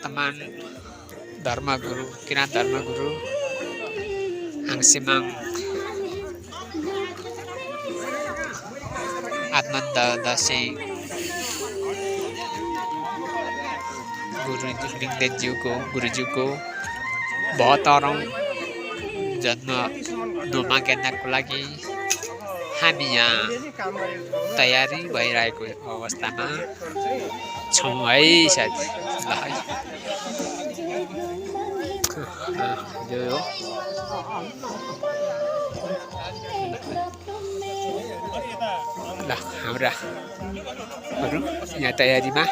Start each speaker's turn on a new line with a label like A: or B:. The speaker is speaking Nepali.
A: वर्तमान धर्मगुरु किराँत धर्मगुरु आङसिमाङ आत्मानन्द दसैँ गुरुज्यूको 72औं जन्म डोमा गेर्नको लागि हामी यहाँ तयारी भइरहेको अवस्थामा छौँ है साथी। ल है यो हो ल हाम्राहरू यहाँ तयारीमा